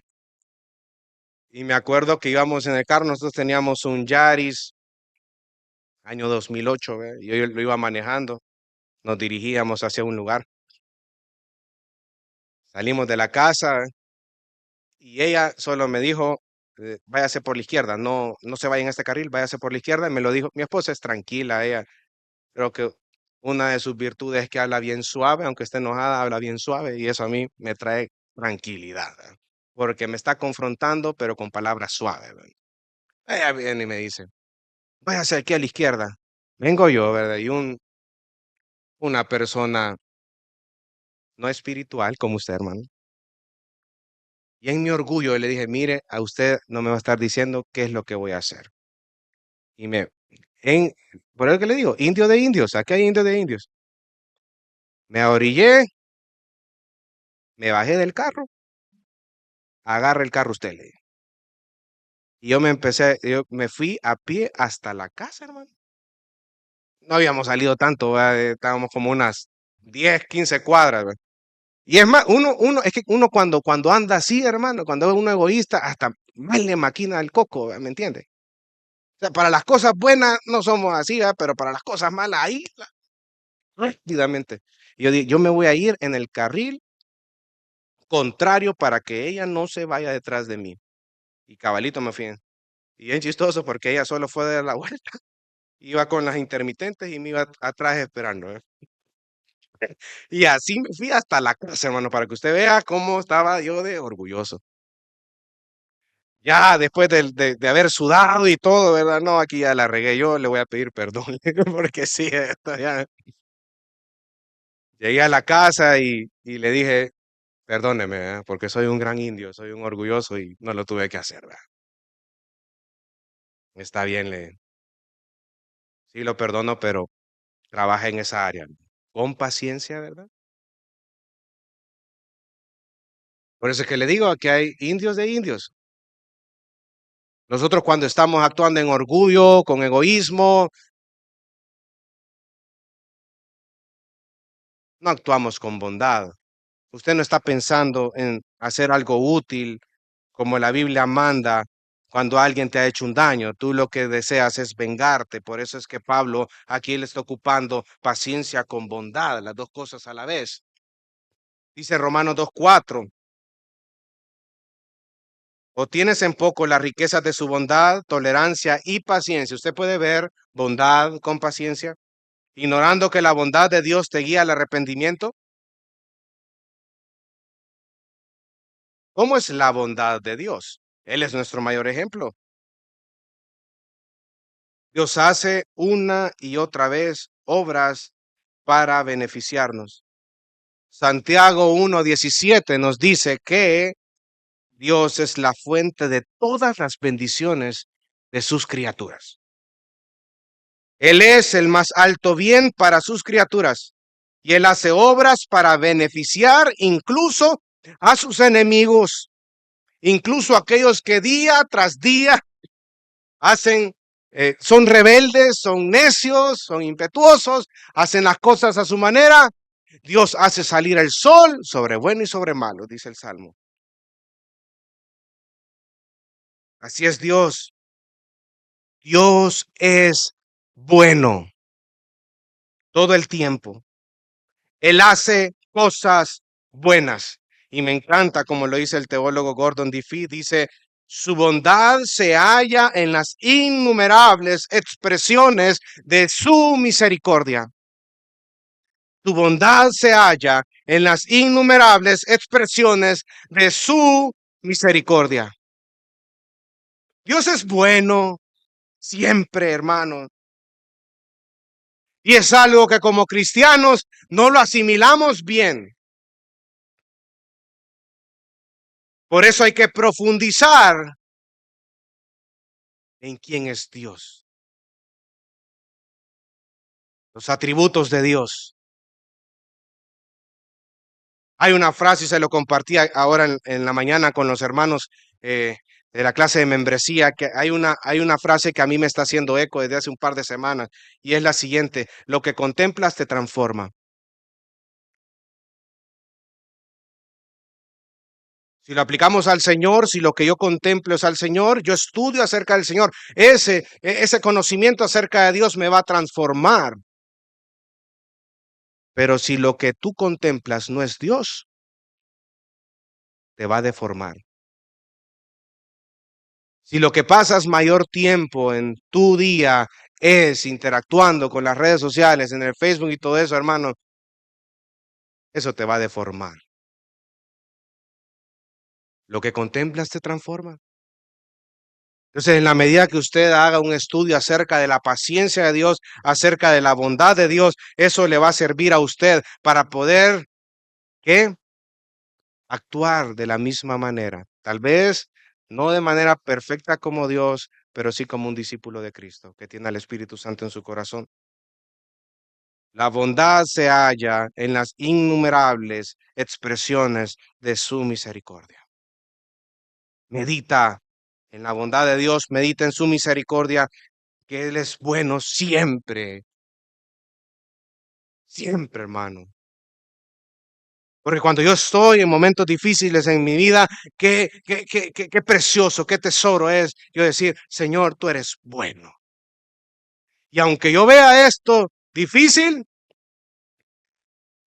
Y me acuerdo que íbamos en el carro, nosotros teníamos un Yaris, año 2008, ¿ve? Y yo lo iba manejando, nos dirigíamos hacia un lugar. Salimos de la casa y ella solo me dijo, váyase por la izquierda, no se vaya en este carril, váyase por la izquierda. Y me lo dijo, mi esposa es tranquila, ella creo que una de sus virtudes es que habla bien suave, aunque esté enojada, habla bien suave y eso a mí me trae tranquilidad, ¿verdad? Porque me está confrontando, pero con palabras suaves, ¿verdad? Ella viene y me dice, váyase aquí a la izquierda. Vengo yo, ¿verdad? Y una persona no espiritual como usted, hermano. Y en mi orgullo le dije, mire, a usted no me va a estar diciendo qué es lo que voy a hacer. Y en, por eso que le digo, indio de indios, aquí hay indio de indios. Me orillé, me bajé del carro, agarre el carro usted, le dije. Y yo me fui a pie hasta la casa, hermano. No habíamos salido tanto, ¿verdad? Estábamos como unas 10, 15 cuadras, ¿verdad? Y es más, es que uno cuando anda así, hermano, cuando es uno egoísta, hasta más le maquina el coco, ¿verdad? ¿Me entiende? O sea, para las cosas buenas no somos así, ¿verdad? Pero para las cosas malas, ahí, rápidamente. Yo me voy a ir en el carril contrario para que ella no se vaya detrás de mí. Y cabalito me fui. Y bien chistoso porque ella solo fue de la vuelta. Iba con las intermitentes y me iba atrás esperando, ¿eh? Y así me fui hasta la casa, hermano, para que usted vea cómo estaba yo de orgulloso. Ya después de haber sudado y todo, ¿verdad? No, aquí ya la regué yo, le voy a pedir perdón, porque sí, esto ya. Llegué a la casa y le dije, perdóneme, porque soy un gran indio, soy un orgulloso y no lo tuve que hacer, ¿verdad? Está bien, sí lo perdono, pero trabaja en esa área, con paciencia, ¿verdad? Por eso es que le digo que hay indios de indios. Nosotros cuando estamos actuando en orgullo, con egoísmo, no actuamos con bondad. Usted no está pensando en hacer algo útil como la Biblia manda cuando alguien te ha hecho un daño. Tú lo que deseas es vengarte. Por eso es que Pablo aquí le está ocupando paciencia con bondad, las dos cosas a la vez. Dice Romanos 2:4, o tienes en poco las riquezas de su bondad, tolerancia y paciencia. Usted puede ver bondad con paciencia, ignorando que la bondad de Dios te guía al arrepentimiento. ¿Cómo es la bondad de Dios? Él es nuestro mayor ejemplo. Dios hace una y otra vez obras para beneficiarnos. Santiago 1:17 nos dice que Dios es la fuente de todas las bendiciones de sus criaturas. Él es el más alto bien para sus criaturas y él hace obras para beneficiar incluso a sus enemigos, incluso aquellos que día tras día hacen, son rebeldes, son necios, son impetuosos, hacen las cosas a su manera. Dios hace salir el sol sobre bueno y sobre malo, dice el Salmo. Así es Dios. Dios es bueno todo el tiempo. Él hace cosas buenas. Y me encanta como lo dice el teólogo Gordon DeFee, dice, su bondad se halla en las innumerables expresiones de su misericordia. Tu bondad se halla en las innumerables expresiones de su misericordia. Dios es bueno siempre, hermano. Y es algo que como cristianos no lo asimilamos bien. Por eso hay que profundizar en quién es Dios, los atributos de Dios. Hay una frase, y se lo compartí ahora en la mañana con los hermanos de la clase de membresía, que hay una frase que a mí me está haciendo eco desde hace un par de semanas, y es la siguiente: lo que contemplas te transforma. Si lo aplicamos al Señor, si lo que yo contemplo es al Señor, yo estudio acerca del Señor, ese conocimiento acerca de Dios me va a transformar. Pero si lo que tú contemplas no es Dios, te va a deformar. Si lo que pasas mayor tiempo en tu día es interactuando con las redes sociales, en el Facebook y todo eso, hermano, eso te va a deformar. Lo que contemplas te transforma. Entonces, en la medida que usted haga un estudio acerca de la paciencia de Dios, acerca de la bondad de Dios, eso le va a servir a usted para poder, ¿qué? Actuar de la misma manera. Tal vez no de manera perfecta como Dios, pero sí como un discípulo de Cristo, que tiene al Espíritu Santo en su corazón. La bondad se halla en las innumerables expresiones de su misericordia. Medita en la bondad de Dios, medita en su misericordia, que Él es bueno siempre, siempre, hermano. Porque cuando yo estoy en momentos difíciles en mi vida, qué precioso, qué tesoro es yo decir, Señor, tú eres bueno. Y aunque yo vea esto difícil,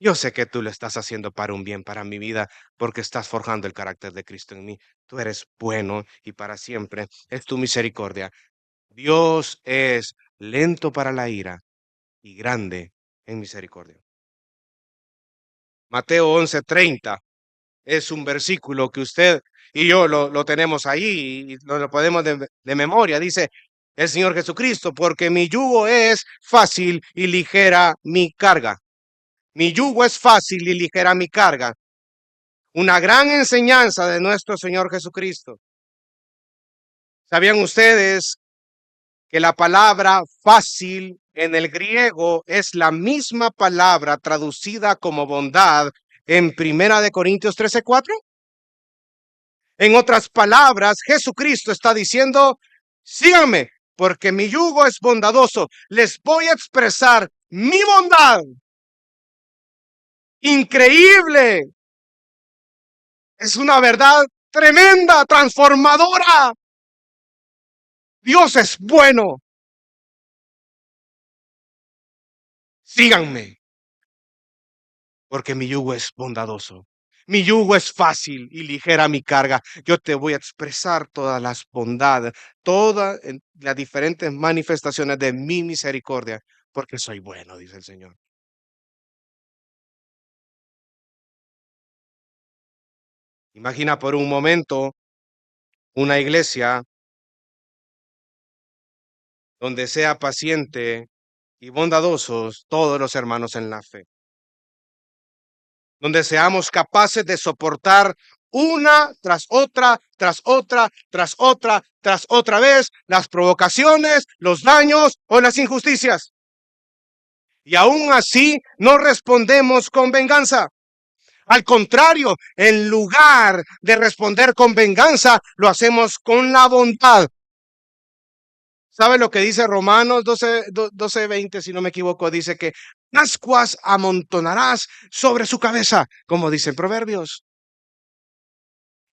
yo sé que tú lo estás haciendo para un bien, para mi vida, porque estás forjando el carácter de Cristo en mí. Tú eres bueno y para siempre es tu misericordia. Dios es lento para la ira y grande en misericordia. Mateo 11:30 es un versículo que usted y yo lo tenemos ahí y lo podemos de memoria. Dice el Señor Jesucristo, porque mi yugo es fácil y ligera mi carga. Mi yugo es fácil y ligera mi carga. Una gran enseñanza de nuestro Señor Jesucristo. ¿Sabían ustedes que la palabra fácil en el griego es la misma palabra traducida como bondad en Primera de Corintios 13:4? En otras palabras, Jesucristo está diciendo, síganme, porque mi yugo es bondadoso. Les voy a expresar mi bondad. Increíble. Es una verdad tremenda, transformadora. Dios es bueno. Síganme, porque mi yugo es bondadoso. Mi yugo es fácil y ligera mi carga. Yo te voy a expresar todas las bondades, todas las diferentes manifestaciones de mi misericordia, porque soy bueno, dice el Señor. Imagina por un momento una iglesia donde sea paciente y bondadosos todos los hermanos en la fe, donde seamos capaces de soportar una tras otra, tras otra, tras otra, tras otra vez las provocaciones, los daños o las injusticias. Y aún así no respondemos con venganza. Al contrario, en lugar de responder con venganza, lo hacemos con la bondad. ¿Sabe lo que dice Romanos 12:20, si no me equivoco? Dice que ascuas amontonarás sobre su cabeza, como dicen Proverbios.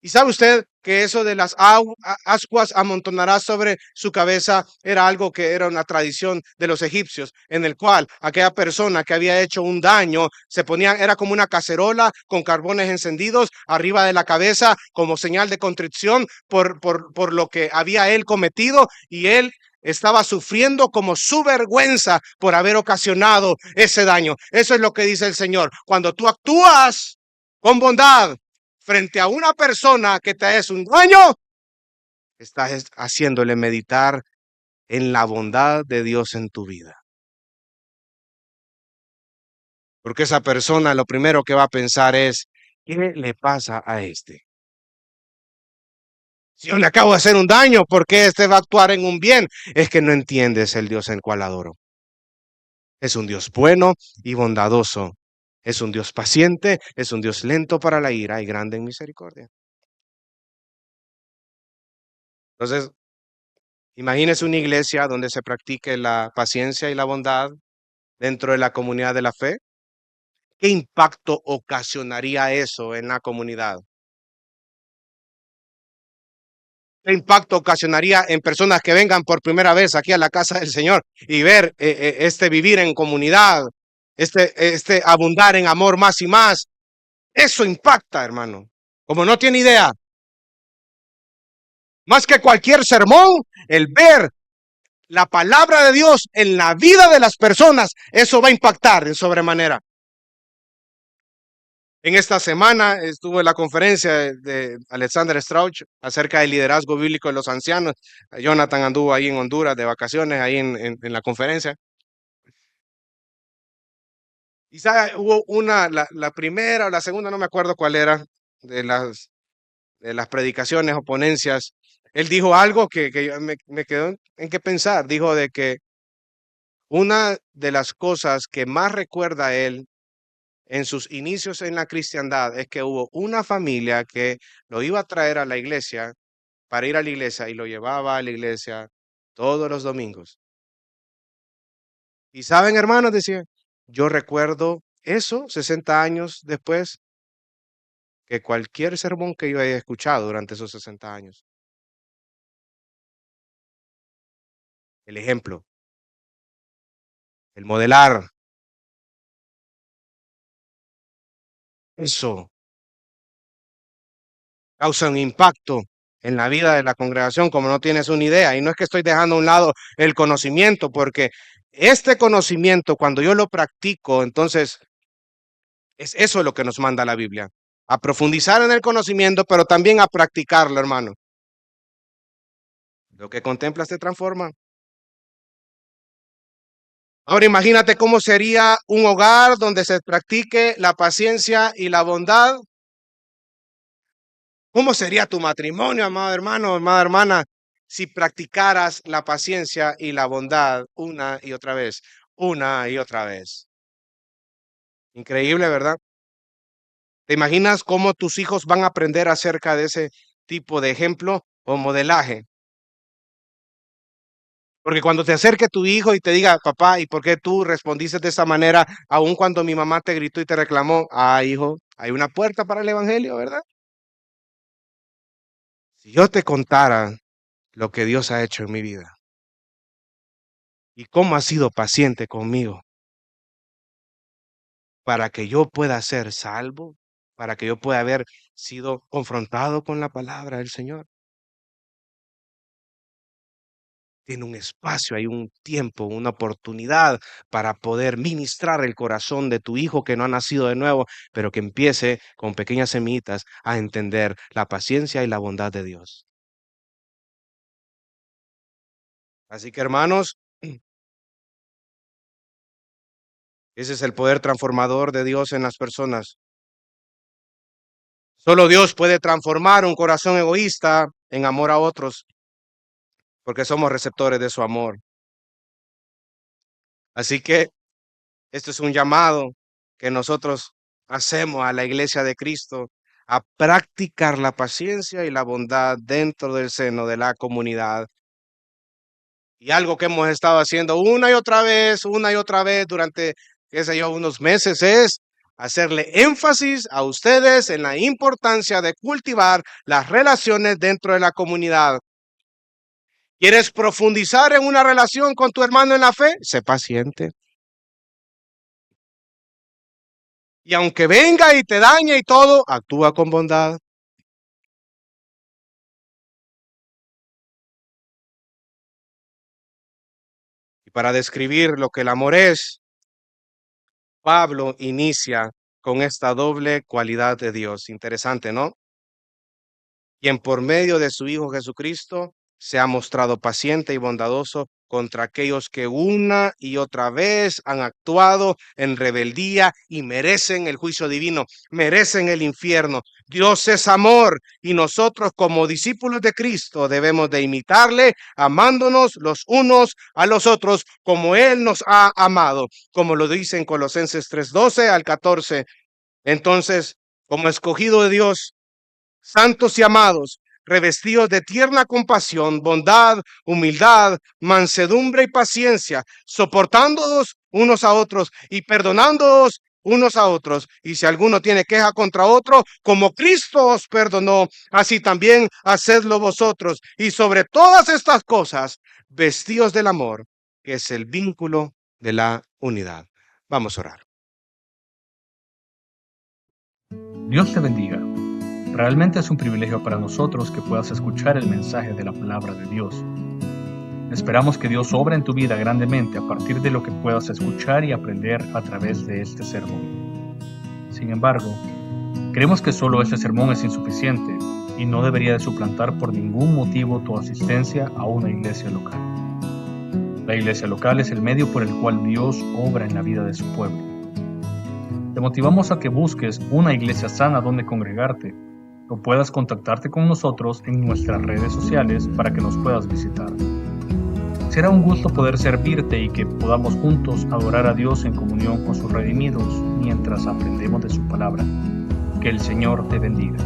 ¿Y sabe usted que eso de las ascuas amontonará sobre su cabeza era algo que era una tradición de los egipcios, en el cual aquella persona que había hecho un daño se ponía, era como una cacerola con carbones encendidos arriba de la cabeza como señal de contrición por lo que había él cometido, y él estaba sufriendo como su vergüenza por haber ocasionado ese daño. Eso es lo que dice el Señor. Cuando tú actúas con bondad frente a una persona que te hace un daño, estás haciéndole meditar en la bondad de Dios en tu vida. Porque esa persona lo primero que va a pensar es, ¿qué le pasa a este? Si yo le acabo de hacer un daño, ¿por qué este va a actuar en un bien? Es que no entiendes el Dios en el cual adoro. Es un Dios bueno y bondadoso. Es un Dios paciente, es un Dios lento para la ira y grande en misericordia. Entonces, imagínese una iglesia donde se practique la paciencia y la bondad dentro de la comunidad de la fe. ¿Qué impacto ocasionaría eso en la comunidad? ¿Qué impacto ocasionaría en personas que vengan por primera vez aquí a la casa del Señor y ver este vivir en comunidad, este abundar en amor más y más? Eso impacta, hermano. Como no tiene idea. Más que cualquier sermón, el ver la palabra de Dios en la vida de las personas, eso va a impactar en sobremanera. En esta semana estuvo la conferencia de Alexander Strauch acerca del liderazgo bíblico de los ancianos. Jonathan anduvo ahí en Honduras de vacaciones, ahí en la conferencia. Y sabe, hubo la primera o la segunda, no me acuerdo cuál era, de las predicaciones o ponencias. Él dijo algo que me quedó en qué pensar. Dijo de que una de las cosas que más recuerda él en sus inicios en la cristiandad es que hubo una familia que lo iba a traer a la iglesia para ir a la iglesia y lo llevaba a la iglesia todos los domingos. Y saben, hermanos, decía, yo recuerdo eso 60 años después que cualquier sermón que yo haya escuchado durante esos 60 años. El ejemplo, el modelar, eso causa un impacto en la vida de la congregación como no tienes una idea. Y no es que estoy dejando a un lado el conocimiento, porque este conocimiento, cuando yo lo practico, entonces es eso lo que nos manda la Biblia. A profundizar en el conocimiento, pero también a practicarlo, hermano. Lo que contemplas te transforma. Ahora imagínate cómo sería un hogar donde se practique la paciencia y la bondad. ¿Cómo sería tu matrimonio, amado hermano, amada hermana, si practicaras la paciencia y la bondad una y otra vez, una y otra vez? Increíble, ¿verdad? ¿Te imaginas cómo tus hijos van a aprender acerca de ese tipo de ejemplo o modelaje? Porque cuando te acerque tu hijo y te diga, papá, ¿y por qué tú respondiste de esa manera, aun cuando mi mamá te gritó y te reclamó? Ah, hijo, hay una puerta para el evangelio, ¿verdad? Si yo te contara lo que Dios ha hecho en mi vida y cómo ha sido paciente conmigo para que yo pueda ser salvo, para que yo pueda haber sido confrontado con la palabra del Señor. Tiene un espacio, hay un tiempo, una oportunidad para poder ministrar el corazón de tu hijo que no ha nacido de nuevo, pero que empiece con pequeñas semillitas a entender la paciencia y la bondad de Dios. Así que, hermanos, ese es el poder transformador de Dios en las personas. Solo Dios puede transformar un corazón egoísta en amor a otros, porque somos receptores de su amor. Así que esto es un llamado que nosotros hacemos a la iglesia de Cristo a practicar la paciencia y la bondad dentro del seno de la comunidad. Y algo que hemos estado haciendo una y otra vez durante, qué sé yo, unos meses es hacerle énfasis a ustedes en la importancia de cultivar las relaciones dentro de la comunidad. ¿Quieres profundizar en una relación con tu hermano en la fe? Sé paciente. Y aunque venga y te dañe y todo, actúa con bondad. Y para describir lo que el amor es, Pablo inicia con esta doble cualidad de Dios. Interesante, ¿no? Quien por medio de su Hijo Jesucristo se ha mostrado paciente y bondadoso contra aquellos que una y otra vez han actuado en rebeldía y merecen el juicio divino, merecen el infierno. Dios es amor y nosotros como discípulos de Cristo debemos de imitarle, amándonos los unos a los otros como Él nos ha amado, como lo dice en Colosenses 3:12 al 14. Entonces, como escogido de Dios, santos y amados, revestidos de tierna compasión, bondad, humildad, mansedumbre y paciencia, soportándoos unos a otros y perdonándoos unos a otros. Y si alguno tiene queja contra otro, como Cristo os perdonó, así también hacedlo vosotros. Y sobre todas estas cosas, vestidos del amor, que es el vínculo de la unidad. Vamos a orar. Dios te bendiga. Realmente es un privilegio para nosotros que puedas escuchar el mensaje de la palabra de Dios. Esperamos que Dios obra en tu vida grandemente a partir de lo que puedas escuchar y aprender a través de este sermón. Sin embargo, creemos que solo este sermón es insuficiente y no debería de suplantar por ningún motivo tu asistencia a una iglesia local. La iglesia local es el medio por el cual Dios obra en la vida de su pueblo. Te motivamos a que busques una iglesia sana donde congregarte o puedas contactarte con nosotros en nuestras redes sociales para que nos puedas visitar. Será un gusto poder servirte y que podamos juntos adorar a Dios en comunión con sus redimidos mientras aprendemos de su palabra. Que el Señor te bendiga.